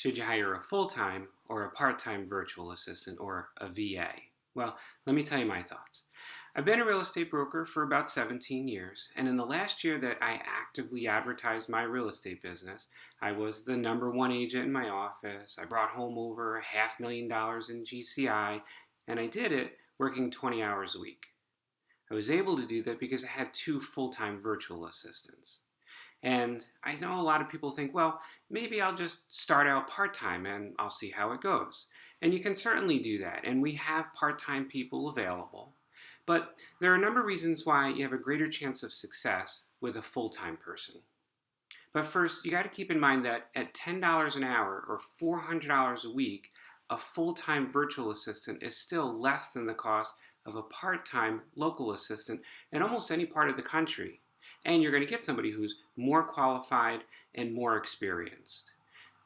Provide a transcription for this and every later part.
Should you hire a full-time or a part-time virtual assistant or a VA? Well, let me tell you my thoughts. I've been a real estate broker for about 17 years, and in the last year that I actively advertised my real estate business, I was the #1 agent in my office. I brought home over $500,000 in GCI, and I did it working 20 hours a week. I was able to do that because I had 2 full-time virtual assistants. And I know a lot of people think, well, maybe I'll just start out part-time and I'll see how it goes. And you can certainly do that. And we have part-time people available. But there are a number of reasons why you have a greater chance of success with a full-time person. But first, you got to keep in mind that at $10 an hour or $400 a week, a full-time virtual assistant is still less than the cost of a part-time local assistant in almost any part of the country. And you're going to get somebody who's more qualified and more experienced.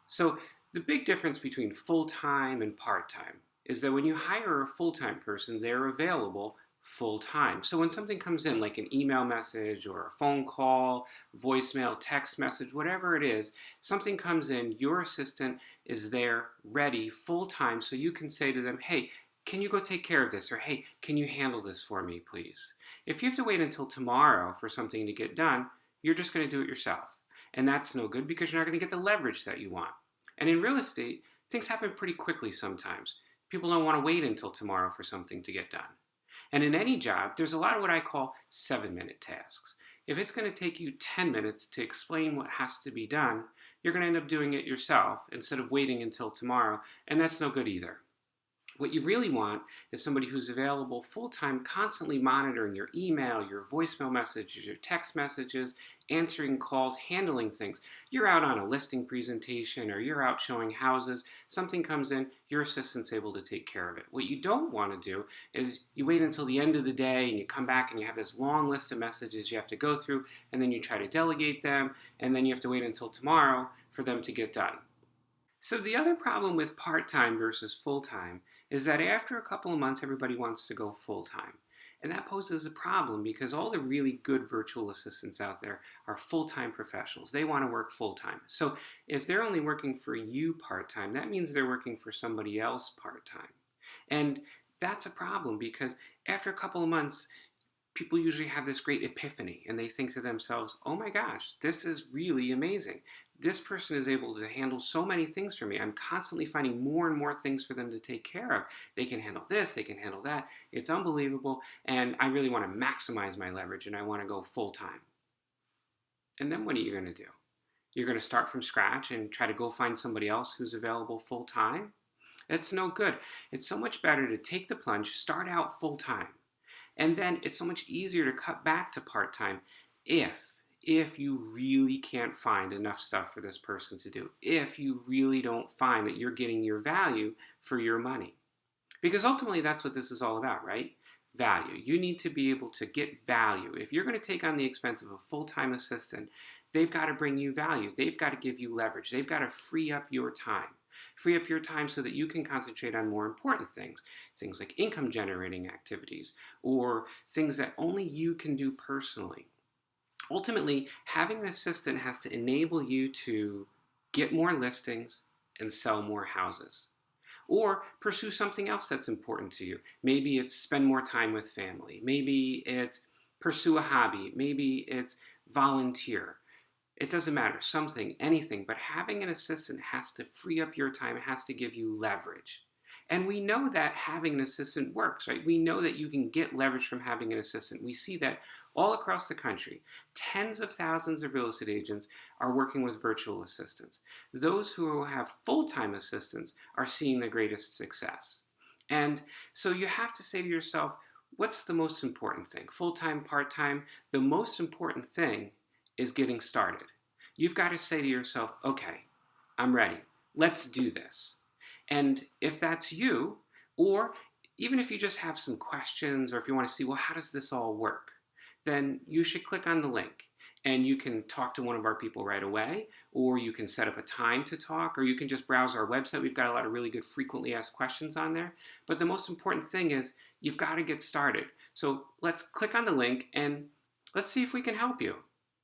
So the big difference between full-time and part-time is that when you hire a full-time person, they're available full-time. So when something comes in, like an email message or a phone call, voicemail, text message, whatever it is, something comes in, your assistant is there ready full-time, so you can say to them, hey, can you go take care of this? Or, hey, can you handle this for me, please? If you have to wait until tomorrow for something to get done, you're just going to do it yourself. And that's no good because you're not going to get the leverage that you want. And in real estate, things happen pretty quickly sometimes. People don't want to wait until tomorrow for something to get done. And in any job, there's a lot of what I call 7-minute tasks. If it's going to take you 10 minutes to explain what has to be done, you're going to end up doing it yourself instead of waiting until tomorrow, and that's no good either. What you really want is somebody who's available full-time, constantly monitoring your email, your voicemail messages, your text messages, answering calls, handling things. You're out on a listing presentation or you're out showing houses. Something comes in, your assistant's able to take care of it. What you don't want to do is you wait until the end of the day and you come back and you have this long list of messages you have to go through, and then you try to delegate them, and then you have to wait until tomorrow for them to get done. So the other problem with part-time versus full-time is that after a couple of months, everybody wants to go full-time. And that poses a problem because all the really good virtual assistants out there are full-time professionals. They want to work full-time. So if they're only working for you part-time, that means they're working for somebody else part-time. And that's a problem because after a couple of months, people usually have this great epiphany and they think to themselves, oh my gosh, this is really amazing. This person is able to handle so many things for me. I'm constantly finding more and more things for them to take care of. They can handle this, they can handle that. It's unbelievable, and I really want to maximize my leverage and I want to go full-time. And then what are you going to do? You're going to start from scratch and try to go find somebody else who's available full-time? It's no good. It's so much better to take the plunge, start out full-time. And then it's so much easier to cut back to part-time if you really can't find enough stuff for this person to do, if you really don't find that you're getting your value for your money. Because ultimately that's what this is all about, right? Value. You need to be able to get value. If you're going to take on the expense of a full-time assistant, they've got to bring you value. They've got to give you leverage. They've got to free up your time. Free up your time so that you can concentrate on more important things. Things like income generating activities or things that only you can do personally. Ultimately, having an assistant has to enable you to get more listings and sell more houses. Or pursue something else that's important to you. Maybe it's spend more time with family. Maybe it's pursue a hobby. Maybe it's volunteer. It doesn't matter, something, anything, but having an assistant has to free up your time, it has to give you leverage. And we know that having an assistant works, right? We know that you can get leverage from having an assistant. We see that all across the country. Tens of thousands of real estate agents are working with virtual assistants. Those who have full-time assistants are seeing the greatest success. And so you have to say to yourself, what's the most important thing? Full-time, part-time? The most important thing is getting started. You've got to say to yourself, okay, I'm ready. Let's do this. And if that's you, or even if you just have some questions, or if you want to see, well, how does this all work? Then you should click on the link and you can talk to one of our people right away, or you can set up a time to talk, or you can just browse our website. We've got a lot of really good frequently asked questions on there. But the most important thing is you've got to get started. So let's click on the link and let's see if we can help you.